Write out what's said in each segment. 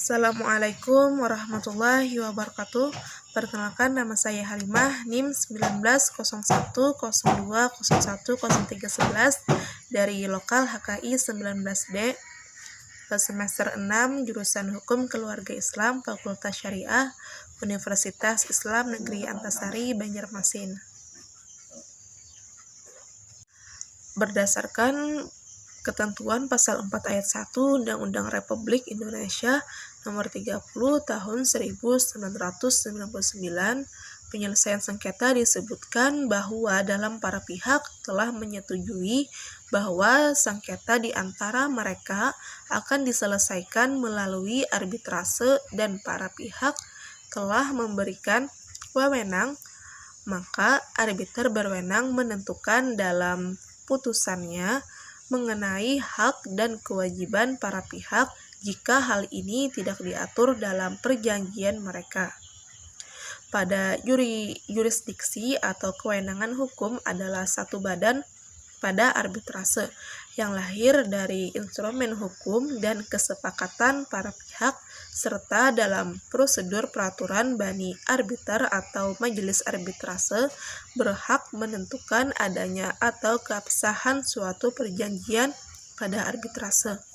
Assalamualaikum warahmatullahi wabarakatuh. Perkenalkan, nama saya Halimah, NIM 190102010311 dari lokal HKI 19D, semester 6, jurusan Hukum Keluarga Islam, Fakultas Syariah, Universitas Islam Negeri Antasari, Banjarmasin. Berdasarkan ketentuan pasal 4 ayat 1 Undang-Undang Republik Indonesia Nomor 30 Tahun 1999, penyelesaian sengketa disebutkan bahwa dalam para pihak telah menyetujui bahwa sengketa di antara mereka akan diselesaikan melalui arbitrase dan para pihak telah memberikan wewenang, maka arbiter berwenang menentukan dalam putusannya mengenai hak dan kewajiban para pihak jika hal ini tidak diatur dalam perjanjian mereka. Pada jurisdiksi atau kewenangan hukum adalah satu badan pada arbitrase yang lahir dari instrumen hukum dan kesepakatan para pihak serta dalam prosedur peraturan bani arbiter atau majelis arbitrase berhak menentukan adanya atau keabsahan suatu perjanjian pada arbitrase.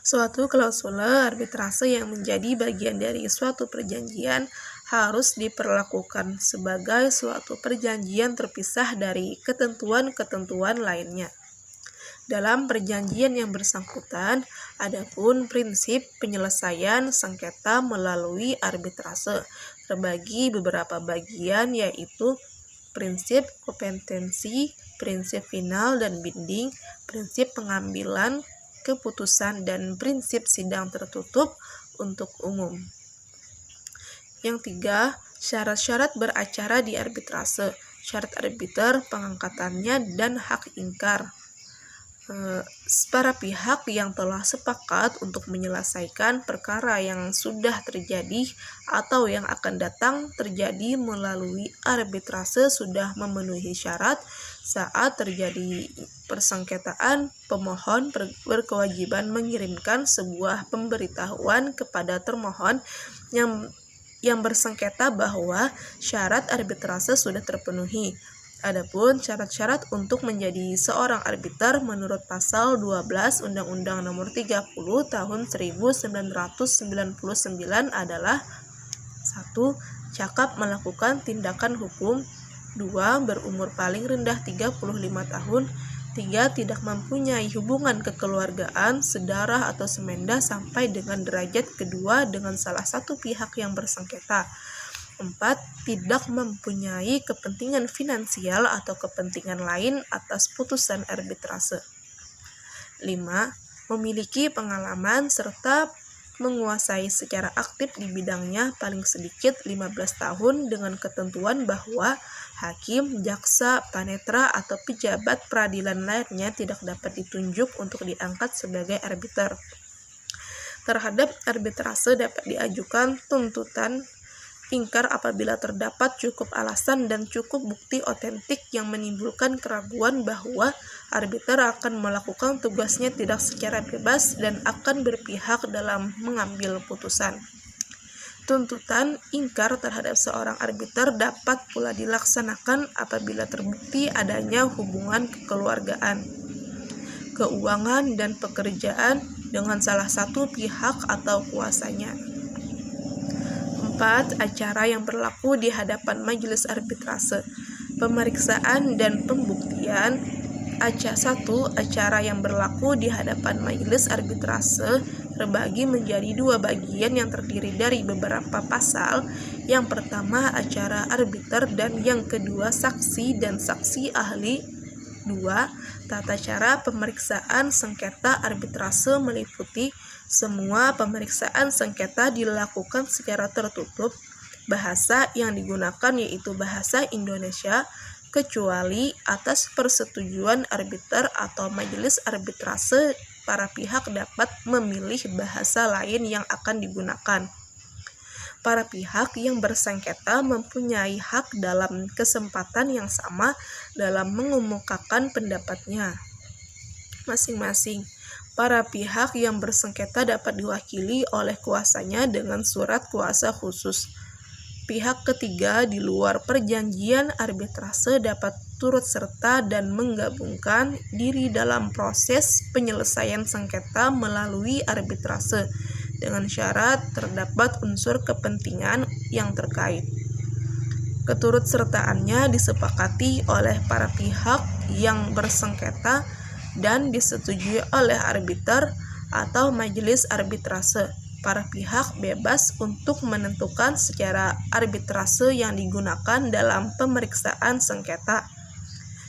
Suatu klausula arbitrase yang menjadi bagian dari suatu perjanjian harus diperlakukan sebagai suatu perjanjian terpisah dari ketentuan-ketentuan lainnya. Dalam perjanjian yang bersangkutan, adapun prinsip penyelesaian sengketa melalui arbitrase terbagi beberapa bagian, yaitu prinsip kompetensi, prinsip final dan binding, prinsip pengambilan keputusan, dan prinsip sidang tertutup untuk umum. Yang 3, syarat-syarat beracara di arbitrase, syarat arbiter, pengangkatannya, dan hak ingkar. Para pihak yang telah sepakat untuk menyelesaikan perkara yang sudah terjadi atau yang akan datang terjadi melalui arbitrase sudah memenuhi syarat. Saat terjadi persengketaan, pemohon berkewajiban mengirimkan sebuah pemberitahuan kepada termohon yang bersengketa bahwa syarat arbitrase sudah terpenuhi. Adapun syarat-syarat untuk menjadi seorang arbiter menurut pasal 12 Undang-Undang Nomor 30 Tahun 1999 adalah 1. Cakap melakukan tindakan hukum, 2. Berumur paling rendah 35 tahun, 3. Tidak mempunyai hubungan kekeluargaan, sedarah atau semenda sampai dengan derajat kedua dengan salah satu pihak yang bersengketa, 4. Tidak mempunyai kepentingan finansial atau kepentingan lain atas putusan arbitrase. 5. Memiliki pengalaman serta menguasai secara aktif di bidangnya paling sedikit 15 tahun dengan ketentuan bahwa hakim, jaksa, panetra, atau pejabat peradilan lainnya tidak dapat ditunjuk untuk diangkat sebagai arbiter. Terhadap arbitrase dapat diajukan tuntutan ingkar apabila terdapat cukup alasan dan cukup bukti otentik yang menimbulkan keraguan bahwa arbiter akan melakukan tugasnya tidak secara bebas dan akan berpihak dalam mengambil putusan. Tuntutan ingkar terhadap seorang arbiter dapat pula dilaksanakan apabila terbukti adanya hubungan kekeluargaan, keuangan, dan pekerjaan dengan salah satu pihak atau kuasanya. 4. Acara yang berlaku di hadapan majelis arbitrase, pemeriksaan dan pembuktian. 1. Acara yang berlaku di hadapan majelis arbitrase terbagi menjadi dua bagian yang terdiri dari beberapa pasal. Yang pertama acara arbiter dan yang kedua saksi dan saksi ahli. 2. Tata cara pemeriksaan sengketa arbitrase meliputi semua pemeriksaan sengketa dilakukan secara tertutup. Bahasa yang digunakan yaitu bahasa Indonesia, kecuali atas persetujuan arbiter atau majelis arbitrase, para pihak dapat memilih bahasa lain yang akan digunakan. Para pihak yang bersengketa mempunyai hak dalam kesempatan yang sama dalam mengemukakan pendapatnya masing-masing. Para pihak yang bersengketa dapat diwakili oleh kuasanya dengan surat kuasa khusus. Pihak ketiga di luar perjanjian arbitrase dapat turut serta dan menggabungkan diri dalam proses penyelesaian sengketa melalui arbitrase dengan syarat terdapat unsur kepentingan yang terkait. Keturutsertaannya disepakati oleh para pihak yang bersengketa dan disetujui oleh arbiter atau majelis arbitrase. Para pihak bebas untuk menentukan secara arbitrase yang digunakan dalam pemeriksaan sengketa,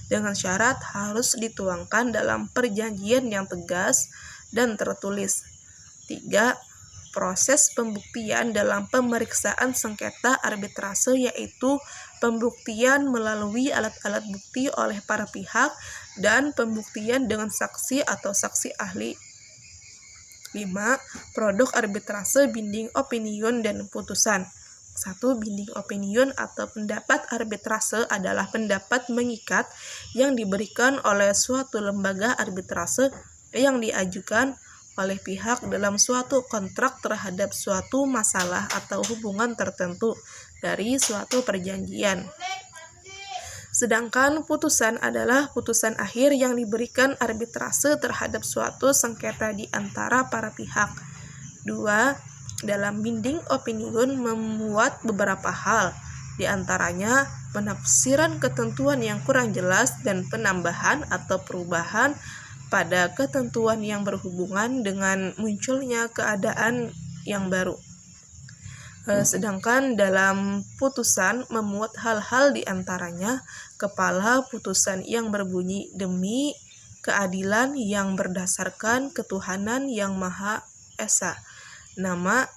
dengan syarat harus dituangkan dalam perjanjian yang tegas dan tertulis. 3. Proses pembuktian dalam pemeriksaan sengketa arbitrase yaitu pembuktian melalui alat-alat bukti oleh para pihak dan pembuktian dengan saksi atau saksi ahli. 5. Produk arbitrase binding opinion dan putusan. 1. Binding opinion atau pendapat arbitrase adalah pendapat mengikat yang diberikan oleh suatu lembaga arbitrase yang diajukan oleh pihak dalam suatu kontrak terhadap suatu masalah atau hubungan tertentu dari suatu perjanjian. Sedangkan putusan adalah putusan akhir yang diberikan arbitrase terhadap suatu sengketa di antara para pihak. 2. Dalam binding opinion memuat beberapa hal, di antaranya penafsiran ketentuan yang kurang jelas dan penambahan atau perubahan pada ketentuan yang berhubungan dengan munculnya keadaan yang baru. Sedangkan dalam putusan memuat hal-hal di antaranya kepala putusan yang berbunyi demi keadilan yang berdasarkan ketuhanan yang Maha Esa, nama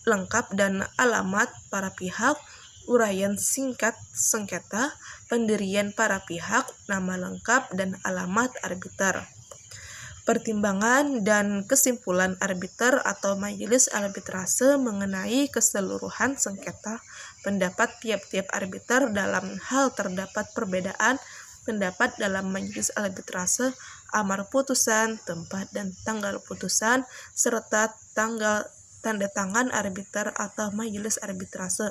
lengkap dan alamat para pihak, uraian singkat sengketa, pendirian para pihak, nama lengkap dan alamat arbiter. Pertimbangan dan kesimpulan arbiter atau majelis arbitrase mengenai keseluruhan sengketa, pendapat tiap-tiap arbiter dalam hal terdapat perbedaan pendapat dalam majelis arbitrase, amar putusan, tempat dan tanggal putusan, serta tanda tangan arbiter atau majelis arbitrase.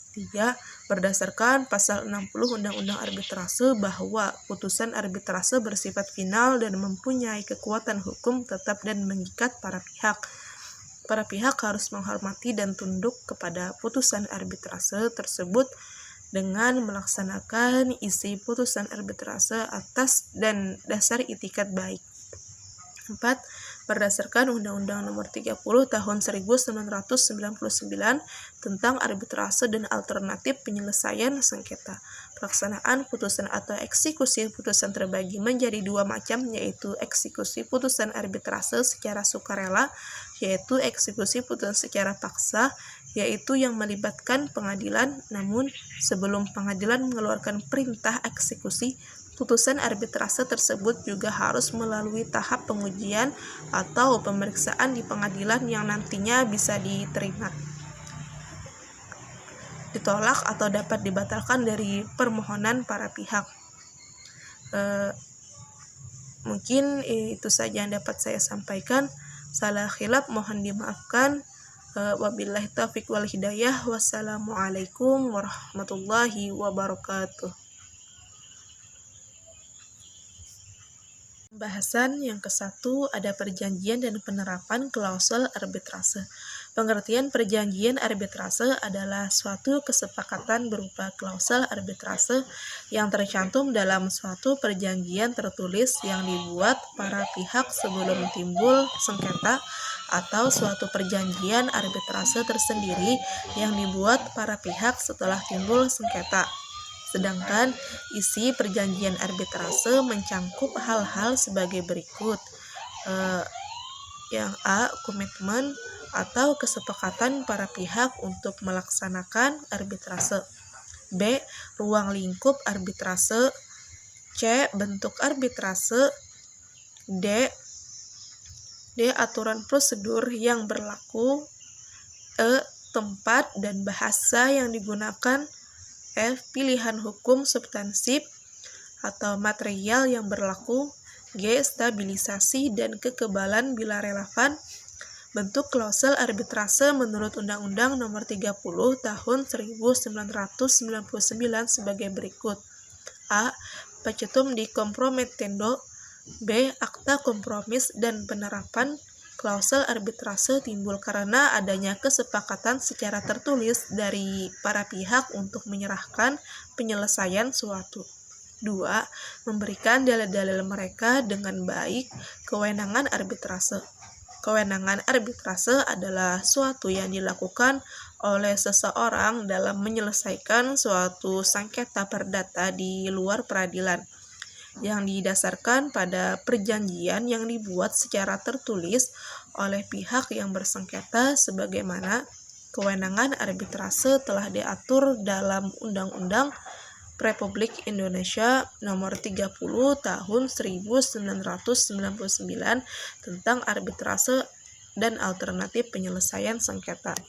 3. Berdasarkan pasal 60 Undang-Undang Arbitrase bahwa putusan arbitrase bersifat final dan mempunyai kekuatan hukum tetap dan mengikat para pihak. Para pihak harus menghormati dan tunduk kepada putusan arbitrase tersebut dengan melaksanakan isi putusan arbitrase atas dan dasar itikat baik. 4. Berdasarkan Undang-Undang Nomor 30 Tahun 1999 tentang arbitrase dan alternatif penyelesaian sengketa. Pelaksanaan putusan atau eksekusi putusan terbagi menjadi dua macam, yaitu eksekusi putusan arbitrase secara sukarela, yaitu eksekusi putusan secara paksa, yaitu yang melibatkan pengadilan, namun sebelum pengadilan mengeluarkan perintah eksekusi, putusan arbitrase tersebut juga harus melalui tahap pengujian atau pemeriksaan di pengadilan yang nantinya bisa diterima, ditolak atau dapat dibatalkan dari permohonan para pihak. Mungkin itu saja yang dapat saya sampaikan. Salah khilaf mohon dimaafkan. Wabillahi taufiq wal hidayah. Wassalamualaikum warahmatullahi wabarakatuh. Pembahasan yang ke-1 ada perjanjian dan penerapan klausul arbitrase. Pengertian perjanjian arbitrase adalah suatu kesepakatan berupa klausul arbitrase yang tercantum dalam suatu perjanjian tertulis yang dibuat para pihak sebelum timbul sengketa, atau suatu perjanjian arbitrase tersendiri yang dibuat para pihak setelah timbul sengketa. Sedangkan isi perjanjian arbitrase mencangkup hal-hal sebagai berikut. Yang A. Komitmen atau kesepakatan para pihak untuk melaksanakan arbitrase. B. Ruang lingkup arbitrase. C. Bentuk arbitrase. D. Aturan prosedur yang berlaku. E. Tempat dan bahasa yang digunakan. F. Pilihan hukum substansif atau material yang berlaku. G. Stabilisasi dan kekebalan bila relevan. Bentuk klausel arbitrase menurut Undang-Undang Nomor 30 Tahun 1999 sebagai berikut. A. Petitum di compromettendo. B. Akta kompromis dan penerapan. Klausel arbitrase timbul karena adanya kesepakatan secara tertulis dari para pihak untuk menyerahkan penyelesaian suatu. 2. Memberikan dalil-dalil mereka dengan baik. Kewenangan arbitrase. Kewenangan arbitrase adalah suatu yang dilakukan oleh seseorang dalam menyelesaikan suatu sengketa perdata di luar peradilan, yang didasarkan pada perjanjian yang dibuat secara tertulis oleh pihak yang bersengketa, sebagaimana kewenangan arbitrase telah diatur dalam Undang-Undang Republik Indonesia Nomor 30 Tahun 1999 tentang arbitrase dan alternatif penyelesaian sengketa.